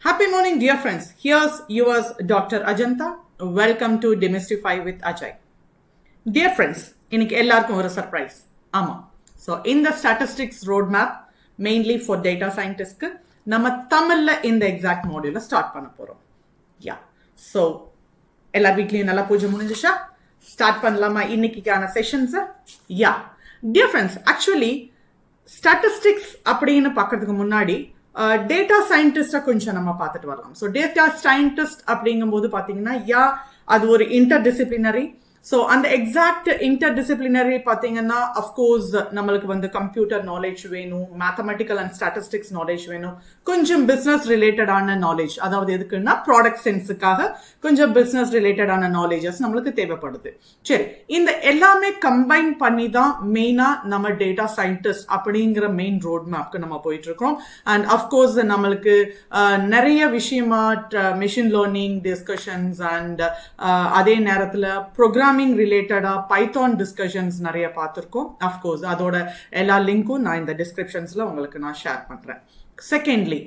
Happy morning, dear friends. Here's yours, Dr. Ajanta. Welcome to Demystify with Ajay. Dear friends, இன்னைக்கு எல்லாருக்கும் ஒரு surprise. ஆமா. So இந்த statistics road map mainly for data சயின்டிஸ்ட்க்கு நம்ம தமிழ்ல இந்த எக்ஸாக்ட் மாடியூல ஸ்டார்ட் பண்ண போறோம். யா. ஸோ எல்லா வீட்லயும் நல்லா பூஜை முடிஞ்சிச்சா? ஸ்டார்ட் பண்ணலாமா இன்னைக்கான செஷன்ஸ்? யா. டியர் ஃப்ரெண்ட்ஸ், ஆக்சுவலி ஸ்டாட்டிஸ்டிக்ஸ் அப்படின்னு பார்க்கறதுக்கு முன்னாடி டேட்டா சயின்டிஸ்டை கொஞ்சம் நம்ம பார்த்துட்டு வரலாம். ஸோ டேட்டா சயின்டிஸ்ட் அப்படிங்கும்போது பார்த்தீங்கன்னா அது ஒரு இன்டர்டிசிப்ளினரி. ஸோ அந்த எக்ஸாக்ட் இன்டர்டிசிப்ளினரி பார்த்தீங்கன்னா அஃப்கோர்ஸ் நம்மளுக்கு வந்து கம்ப்யூட்டர் நாலேஜ் வேணும், மேத்தமெட்டிக்கல் அண்ட் ஸ்டாட்டிஸ்டிக்ஸ் நாலேஜ் வேணும், கொஞ்சம் பிஸ்னஸ் ரிலேட்டடான நாலேஜ், அதாவது எதுக்குன்னா ப்ராடக்ட் சென்ஸுக்காக கொஞ்சம் பிஸ்னஸ் ரிலேட்டடான நாலேஜஸ் நம்மளுக்கு தேவைப்படுது. சரி, இந்த எல்லாமே கம்பைன் பண்ணி தான் மெயினாக நம்ம டேட்டா சயின்டிஸ்ட் அப்படிங்கிற மெயின் ரோட் மேப்க்கு நம்ம போயிட்டு இருக்கோம். அண்ட் அஃப்கோர்ஸ் நம்மளுக்கு நிறைய விஷயமா மிஷின் லேர்னிங் டிஸ்கஷன்ஸ் அண்ட் அதே நேரத்தில் ப்ரோக்ராமிங் ரிலேட்டடா பைத்தான் டிஸ்கஷன்ஸ் நிறைய பார்த்துருக்கோம். அஃப்கோர்ஸ் அதோட எல்லா லிங்க்கும் நான் இந்த டிஸ்கிரிப்ஷன்ஸ்ல உங்களுக்கு நான் ஷேர் பண்றேன். செகண்ட்லி,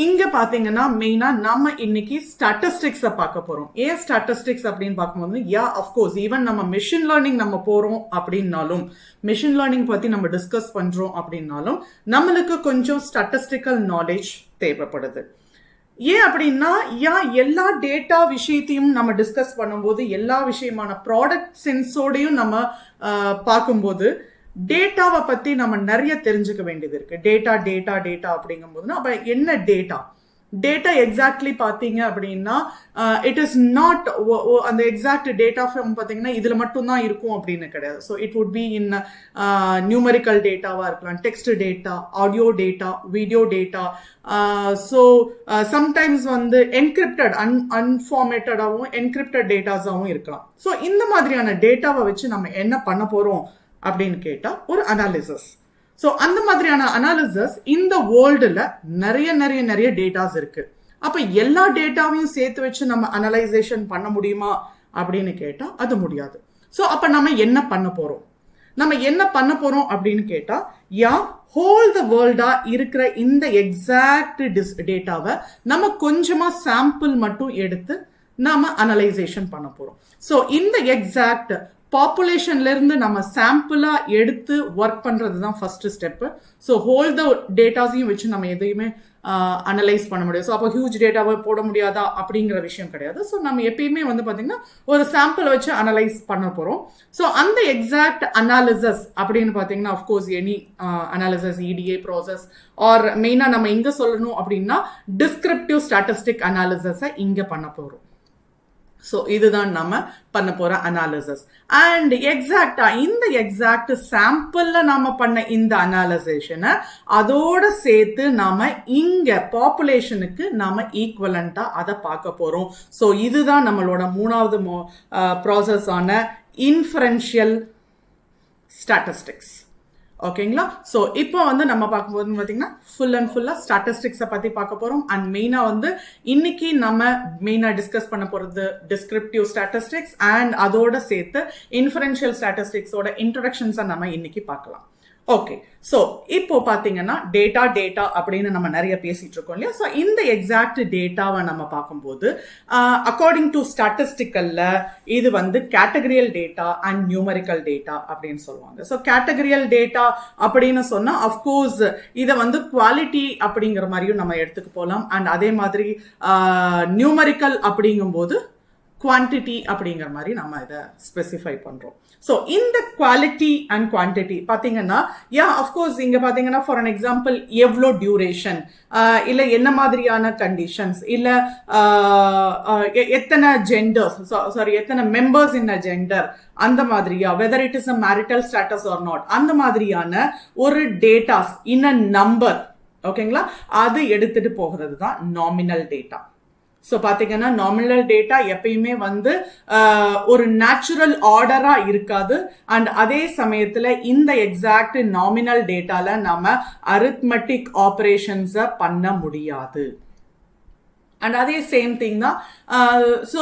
இங்க பாத்தீங்கன்னா மெயினா நம்ம இன்னைக்கு ஸ்டாட்டிஸ்டிக்ஸை பார்க்க போறோம். ஏன் ஸ்டாட்டிஸ்டிக்ஸ் அப்படின்னு பார்க்கும்போது அஃப்கோர்ஸ் ஈவன் நம்ம மிஷின் லேர்னிங் நம்ம போறோம் அப்படின்னாலும், மிஷின் லேர்னிங் பத்தி நம்ம டிஸ்கஸ் பண்றோம் அப்படின்னாலும் நம்மளுக்கு கொஞ்சம் ஸ்டாட்டிஸ்டிக்கல் நாலேஜ் தேவைப்படுது. ஏன் அப்படின்னா எல்லா டேட்டா விஷயத்தையும் நம்ம டிஸ்கஸ் பண்ணும்போது எல்லா விஷயமான ப்ராடக்ட் சென்ஸோடையும் நம்ம பார்க்கும்போது டேட்டாவை பத்தி நம்ம நிறைய தெரிஞ்சுக்க வேண்டியது இருக்கு. டேட்டா அப்படிங்கும் போது அப்ப என்ன டேட்டா எக்ஸாக்ட்லி பார்த்தீங்க அப்படின்னா இட் இஸ் நாட் அந்த எக்ஸாக்ட் டேட்டா ஃப்ரம் பார்த்தீங்கன்னா இதில் மட்டும்தான் இருக்கும் அப்படின்னு கிடையாது. So it would be in numerical டேட்டாவாக இருக்கலாம், text data, audio data, video data. So sometimes வந்து என்கிரிப்டட் அன்ஃபார்மேட்டடாகவும் என்கிரிப்டட் டேட்டாஸாகவும் இருக்கலாம். ஸோ இந்த மாதிரியான டேட்டாவை வச்சு நம்ம என்ன பண்ண போகிறோம் அப்படின்னு கேட்டால் ஒரு அனாலிசிஸ். ஸோ அந்த மாதிரியான அனாலிசிஸ் இந்த வேர்ல்டுல நிறைய டேட்டாஸ் இருக்கு. அப்ப எல்லா டேட்டாவையும் சேர்த்து வச்சு நம்ம அனலைசேஷன் பண்ண முடியுமா அப்படின்னு கேட்டா அது முடியாது. ஸோ அப்ப நம்ம என்ன பண்ண போறோம் அப்படின்னு கேட்டா ஹோல் த வேர்ல்டா இருக்கிற இந்த எக்ஸாக்ட் டேட்டாவை நம்ம கொஞ்சமா சாம்பிள் மட்டும் எடுத்து நாம அனலைசேஷன் பண்ண போறோம். ஸோ இந்த எக்ஸாக்ட் பாப்புலேஷன்ல இருந்து நம்ம சாம்பிளா எடுத்து ஒர்க் பண்றது தான் ஃபர்ஸ்ட் ஸ்டெப். ஸோ ஹோல் த டேட்டாஸையும் வச்சு நம்ம எதையுமே அனலைஸ் பண்ண முடியும். ஸோ அப்போ ஹியூஜ் டேட்டாவை போட முடியாதா அப்படிங்கிற விஷயம் கிடையாது. ஸோ நம்ம எப்பயுமே வந்து பார்த்தீங்கன்னா ஒரு சாம்பிளை வச்சு அனலைஸ் பண்ண போறோம். ஸோ அந்த எக்ஸாக்ட் அனாலிசிஸ் அப்படின்னு பார்த்தீங்கன்னா of course any analysis, EDA process or மெயினாக நம்ம எங்க சொல்லணும் அப்படின்னா டிஸ்கிரிப்டிவ் ஸ்டாட்டிஸ்டிக் அனாலிசிஸை இங்க பண்ண போறோம். ஸோ இதுதான் நம்ம பண்ண போற அனாலிசிஸ். அண்ட் எக்ஸாக்டா இந்த எக்ஸாக்ட் சாம்பிள்ல நாம பண்ண இந்த அனாலிசேஷனை அதோட சேர்த்து நாம இங்க பாப்புலேஷனுக்கு நாம ஈக்குவலண்டா அதை பார்க்க போறோம். ஸோ இதுதான் நம்மளோட மூணாவது ப்ராசஸ் ஆன இன்ஃபரன்ஷியல் ஸ்டாட்டிஸ்டிக்ஸ். ஓகேங்களா? ஸோ இப்போ வந்து நம்ம பார்க்கும்போது பார்த்தீங்கன்னா ஃபுல்லா ஸ்டாட்டிஸ்டிக்ஸை பற்றி பார்க்க போகிறோம். அண்ட் மெயினாக வந்து இன்னைக்கு நம்ம மெயினாக டிஸ்கஸ் பண்ண போகிறது டிஸ்கிரிப்டிவ் ஸ்டாட்டிஸ்டிக்ஸ் அண்ட் அதோட சேர்த்து இன்ஃபரன்ஷியல் ஸ்டாட்டிஸ்டிக்ஸோட இன்ட்ரடக்ஷன்ஸை நம்ம இன்னைக்கு பார்க்கலாம். ஓகே, ஸோ இப்போ பார்த்தீங்கன்னா டேட்டா அப்படின்னு நம்ம நிறைய பேசிட்டு இருக்கோம் இல்லையா? ஸோ இந்த எக்ஸாக்ட் டேட்டாவை நம்ம பார்க்கும்போது அக்கார்டிங் டு ஸ்டாட்டிஸ்டிக்கல்ல இது வந்து கேட்டகரியல் டேட்டா அண்ட் நியூமரிக்கல் டேட்டா அப்படின்னு சொல்லுவாங்க. ஸோ கேட்டகரியல் டேட்டா அப்படின்னு சொன்னா அஃப்கோர்ஸ் இதை வந்து குவாலிட்டி அப்படிங்கிற மாதிரியும் நம்ம எடுத்துக்க போகலாம். அண்ட் அதே மாதிரி நியூமரிக்கல் அப்படிங்கும்போது குவான்டிட்டி அப்படிங்கிற மாதிரி நம்ம இதை ஸ்பெசிஃபை பண்றோம். ஸோ இந்த குவாலிட்டி அண்ட் குவான்டிட்டி பார்த்தீங்கன்னா அஃப்கோர்ஸ் இங்க பார்த்தீங்கன்னா ஃபார் அன் எக்ஸாம்பிள் எவ்வளோ டியூரேஷன், இல்லை என்ன மாதிரியான கண்டிஷன்ஸ், இல்லை எத்தனை ஜெண்டர்ஸ், சாரி எத்தனை மெம்பர்ஸ் இன் அ ஜெண்டர், அந்த மாதிரியா whether it is a marital status R not, அந்த மாதிரியான ஒரு டேட்டாஸ் இன் அ நம்பர். ஓகேங்களா? அது எடுத்துட்டு போகிறது தான் நாமினல் டேட்டா. ஸோ பார்த்தீங்கன்னா நாமினல் டேட்டா எப்பயுமே வந்து ஒரு நேச்சுரல் ஆர்டரா இருக்காது. அண்ட் அதே சமயத்தில் இந்த எக்ஸாக்ட் நாமினல் டேட்டால நாம அரித்மெட்டிக் ஆப்ரேஷன்ஸை பண்ண முடியாது. அண்ட் அதே சேம் திங் தான். ஸோ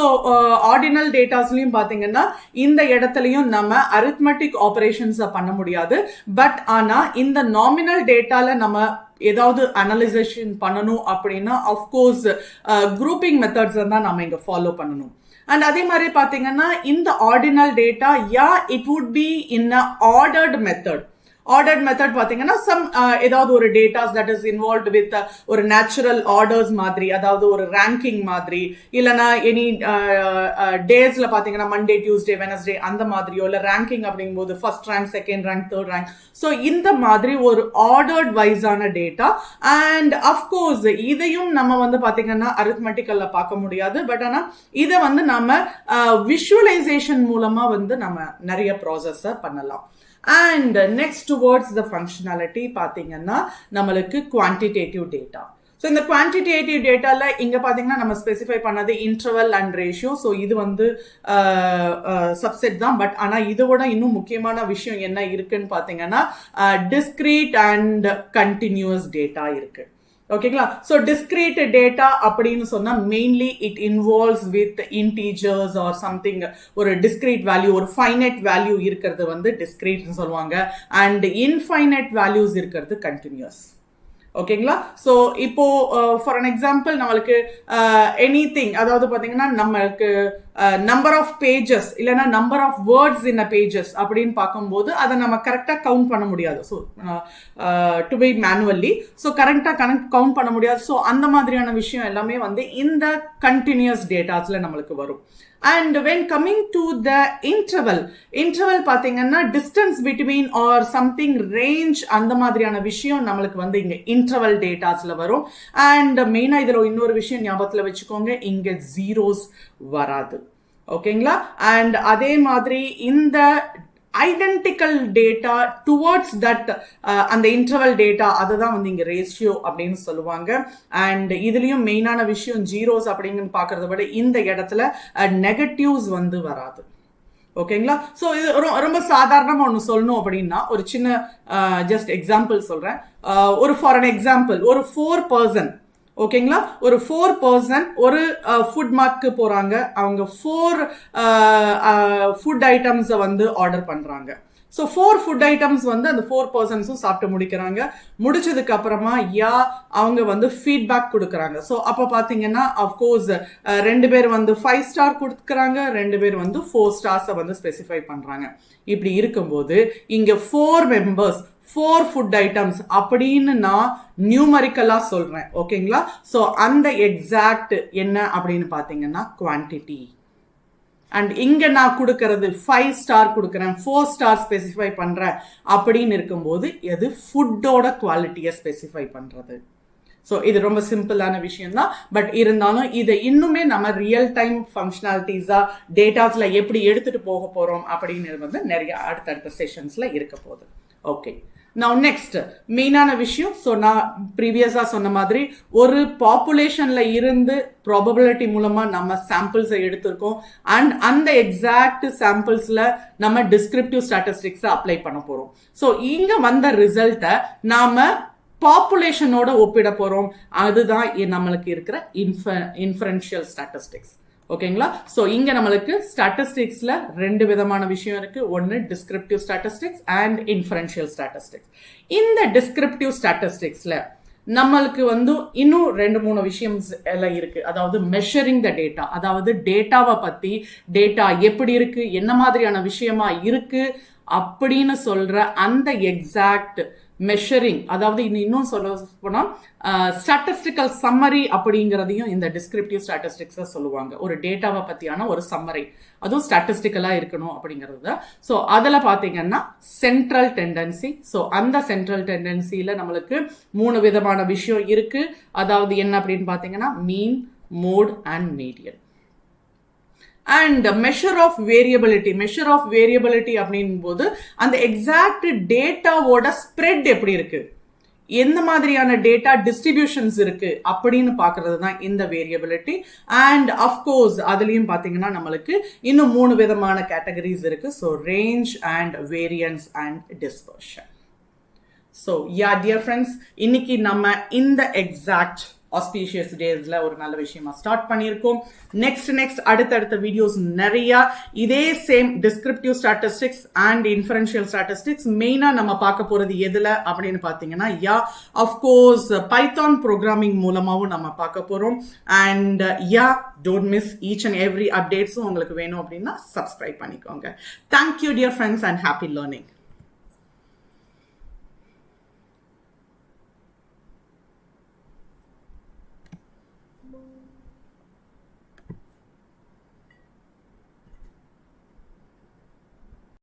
ஆர்டினல் டேட்டாஸ்லையும் பார்த்தீங்கன்னா இந்த இடத்துலையும் நம்ம அரித்மெட்டிக் ஆப்ரேஷன்ஸை பண்ண முடியாது. பட் ஆனால் இந்த நாமினல் டேட்டால நம்ம ஏதாவது அனலைசேஷன் பண்ணணும் அப்படின்னா அஃப்கோர்ஸ் குரூப்பிங் மெத்தட்ஸ் தான் நம்ம இங்க ஃபாலோ பண்ணணும். அண்ட் அதே மாதிரி பாத்தீங்கன்னா இந்த ordinal data it would be in a ordered method. Ordered method பாத்தீங்கன்னா ஏதாவது ஒரு datas that is involved with ஒரு நேச்சுரல் ஆர்டர்ஸ் மாதிரி, அதாவது ஒரு ரேங்கிங் மாதிரி, இல்லைன்னா எனி டேஸ்ல பாத்தீங்கன்னா மண்டே, டியூஸ்டே, வெனஸ்டே அந்த மாதிரியோ, இல்ல ரேங்கிங் அப்படிங்கும்போது first rank, second rank, third rank. So இந்த மாதிரி ஒரு ஆர்டர்ட் வைஸான டேட்டா. அண்ட் அஃப்கோர்ஸ் இதையும் நம்ம வந்து பாத்தீங்கன்னா அரித்மெட்டிக்கல்ல பார்க்க முடியாது. பட் ஆனா இதை வந்து நம்ம விஷுவலைசேஷன் மூலமா வந்து நம்ம நிறைய ப்ராசஸ பண்ணலாம். And next towards the functionality பார்த்தீங்கன்னா நம்மளுக்கு குவான்டிடேட்டிவ் டேட்டா. ஸோ இந்த குவான்டிடேட்டிவ் டேட்டால இங்க பாத்தீங்கன்னா நம்ம ஸ்பெசிஃபை பண்ணது இன்டர்வல் அண்ட் ரேஷியோ. ஸோ இது வந்து சப்செட் தான். பட் ஆனா இதோட இன்னும் முக்கியமான விஷயம் என்ன இருக்குன்னு பாத்தீங்கன்னா டிஸ்கிரீட் அண்ட் கண்டினியூஸ் டேட்டா இருக்கு. ஓகேங்களா? ஸோ டிஸ்கிரீட் டேட்டா அப்படின்னு சொன்னா mainly it involves with integers or something. ஒரு டிஸ்கிரீட் வேல்யூ, ஒரு ஃபைனைட் வேல்யூ இருக்கிறது வந்து டிஸ்கிரீட்னு சொல்லுவாங்க. அண்ட் இன்ஃபைனைட் வேல்யூஸ் இருக்கிறது கண்டினியூஸ். ஓகேங்களா? ஸோ இப்போ ஃபார் அன் எக்ஸாம்பிள் நம்மளுக்கு எனிதிங், அதாவது பாத்தீங்கன்னா நம்மளுக்கு நம்பர் ஆஃப் பேஜஸ் இல்லைன்னா number of words in a pages அப்படின்னு பார்க்கும்போது அதை நம்ம கரெக்டாக கவுண்ட் பண்ண முடியாது. So to be manually, so கரெக்டாக கவுண்ட் பண்ண முடியாது. ஸோ அந்த மாதிரியான விஷயம் எல்லாமே வந்து இந்த கண்டினியூஸ் டேட்டாஸ்ல நம்மளுக்கு வரும். And when coming to the interval பாத்தீங்கன்னா distance between or something range அந்த மாதிரியான விஷயம் நம்மளுக்கு வந்து இங்க interval datasல வரும். And மெயினா இதுல இன்னொரு விஷயம் ஞாபகத்துல வச்சுக்கோங்க, இங்க ஜீரோஸ் வராது. ஓகேங்களா? அண்ட் அதே மாதிரி இந்த ஐடென்டிக்கல் டேட்டா டுவர்ட்ஸ் தட் அந்த இன்டர்வல் டேட்டா அதுதான் வந்து இங்க ரேஷியோ அப்படின்னு சொல்லுவாங்க. அண்ட் இதுலயும் மெயினான விஷயம் ஜீரோஸ் அப்படின்னு பாக்குறத விட இந்த இடத்துல நெகட்டிவ்ஸ் வந்து வராது. ஓகேங்களா? ஸோ இது ரொம்ப சாதாரணமா ஒன்று சொல்லணும் அப்படின்னா ஒரு சின்ன ஜஸ்ட் எக்ஸாம்பிள் சொல்றேன். ஒரு ஃபார் அன் எக்ஸாம்பிள் ஒரு 4 person, ஓகேங்களா, ஒரு 4 person ஒரு ஃபுட் மார்க்கு போறாங்க. அவங்க 4 ஃபுட் ஐட்டம்ஸ் வந்து ஆர்டர் பண்றாங்க. ஸோ 4 ஃபுட் ஐட்டம்ஸ் வந்து அந்த 4 personsம் சாப்பிட்டு முடிக்கிறாங்க. முடிச்சதுக்கு அப்புறமா அவங்க வந்து ஃபீட்பேக் கொடுக்குறாங்க. ஸோ அப்போ பார்த்தீங்கன்னா அஃப்கோர்ஸ் 2 பேர் வந்து 5 star கொடுக்குறாங்க, 2 பேர் வந்து 4 stars வந்து ஸ்பெசிஃபை பண்றாங்க. இப்படி இருக்கும்போது இங்க 4 members 4 ஃபுட் ஐட்டம்ஸ் அப்படின்னு நான் நியூமரிக்கலா சொல்றேன். ஓகேங்களா? ஸோ அந்த எக்ஸாக்ட் என்ன அப்படின்னு பார்த்தீங்கன்னா குவான்டிட்டி. அண்ட் இங்க நான் கொடுக்கறது 5 star கொடுக்கறேன், 4 star ஸ்பெசிஃபை பண்றேன் அப்படின்னு இருக்கும்போது எது ஃபுட்டோட குவாலிட்டியை ஸ்பெசிஃபை பண்றது. ஸோ இது ரொம்ப சிம்பிளான விஷயம் தான். பட் இருந்தாலும் இதை இன்னுமே நம்ம ரியல் டைம் ஃபங்க்ஷனாலிட்டிஸா டேட்டாஸ்ல எப்படி எடுத்துட்டு போக போறோம் அப்படின்னு வந்து நிறைய அடுத்தடுத்த செஷன்ஸ்ல இருக்க போகுது. ஓகே, Now next மெயினான விஷயம். ஸோ நான் ப்ரீவியஸா சொன்ன மாதிரி ஒரு பாப்புலேஷன்ல இருந்து ப்ராபபிலிட்டி மூலமா நம்ம சாம்பிள்ஸை எடுத்திருக்கோம். அண்ட் அந்த எக்ஸாக்ட் சாம்பிள்ஸ்ல நம்ம டிஸ்கிரிப்டிவ் ஸ்டாட்டிஸ்டிக்ஸை அப்ளை பண்ண போறோம். ஸோ இங்க வந்த ரிசல்ட்டை நாம பாப்புலேஷனோட ஒப்பிட போறோம். அதுதான் நம்மளுக்கு இருக்கிற இன்ஃபரன்ஷியல் ஸ்டாட்டிஸ்டிக்ஸ். ஓகேங்களா? ஸோ இங்க நம்மளுக்கு ஸ்டாட்டிஸ்டிக்ஸ்ல 2 விதமான விஷயம் இருக்கு. ஒன்னு descriptive statistics and inferential statistics. இந்த டிஸ்கிரிப்டிவ் ஸ்டாட்டிஸ்டிக்ஸ்ல நம்மளுக்கு வந்து இன்னும் 2-3 விஷயம் எல்லாம் இருக்கு. அதாவது மெஷரிங் த டேட்டா, அதாவது டேட்டாவை பத்தி, டேட்டா எப்படி இருக்கு, என்ன மாதிரியான விஷயமா இருக்கு அப்படின்னு சொல்ற அந்த எக்ஸாக்ட் மெஷரிங், அதாவது இன்னும் சொல்ல போனா ஸ்டாட்டிஸ்டிக்கல் சம்மரி அப்படிங்கிறதையும் இந்த டிஸ்கிரிப்டிவ் ஸ்டாட்டிஸ்டிக்ஸ் சொல்லுவாங்க. ஒரு டேட்டாவை பத்தியான ஒரு சம்மரி, அதுவும் ஸ்டாட்டிஸ்டிக்கலா இருக்கணும் அப்படிங்கிறது. ஸோ அதில் பார்த்தீங்கன்னா சென்ட்ரல் டெண்டன்சி. ஸோ அந்த சென்ட்ரல் டெண்டன்சியில நம்மளுக்கு 3 விதமான விஷயம் இருக்கு. அதாவது என்ன அப்படின்னு பார்த்தீங்கன்னா mean, mode and median. And measure of variability அப்படின் போது அந்த எக்ஸாக்ட் டேட்டாவோட ஸ்ப்ரெட் எப்படி இருக்கு, எந்த மாதிரியான டேட்டா டிஸ்ட்ரிபியூஷன்ஸ் இருக்கு அப்படின்னு பாக்குறது தான் இந்த வேரியபிலிட்டி. அண்ட் அஃப்கோர்ஸ் அதுலயும் பாத்தீங்கன்னா நம்மளுக்கு இன்னும் 3 விதமான கேட்டகரிஸ் இருக்கு. So range and variance and dispersion. So dear friends, இன்னைக்கு நம்ம இந்த எக்ஸாக்ட் ஆஸ்பீஷியஸ் டேஸ்ல ஒரு நல்ல விஷயமா ஸ்டார்ட் பண்ணியிருக்கோம். நெக்ஸ்ட் அடுத்தடுத்த வீடியோஸ் நிறைய இதே same descriptive statistics and inferential statistics மெயினா நம்ம பார்க்க போறது எதுல அப்படின்னு பாத்தீங்கன்னா, அஃப்கோர்ஸ் பைத்தான் ப்ரோக்ராமிங் மூலமாவும் நம்ம பார்க்க போறோம். And don't miss each and every அப்டேட்ஸும் உங்களுக்கு வேணும் அப்படின்னா சப்ஸ்கிரைப் பண்ணிக்கோங்க. Thank you dear friends and happy learning.